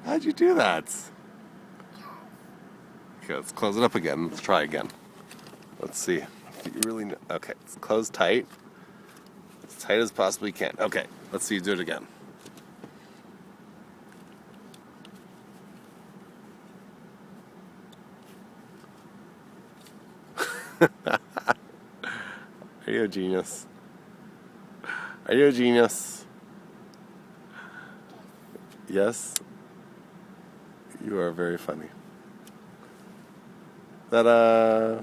How'd you do that? Okay, let's close it up again. Let's try again. Let's see. You really know. Okay, it's closed tight. As tight as possibly can. Okay, let's see you do it again. Are you a genius? Are you a genius? Yes? You are very funny. Ta-da!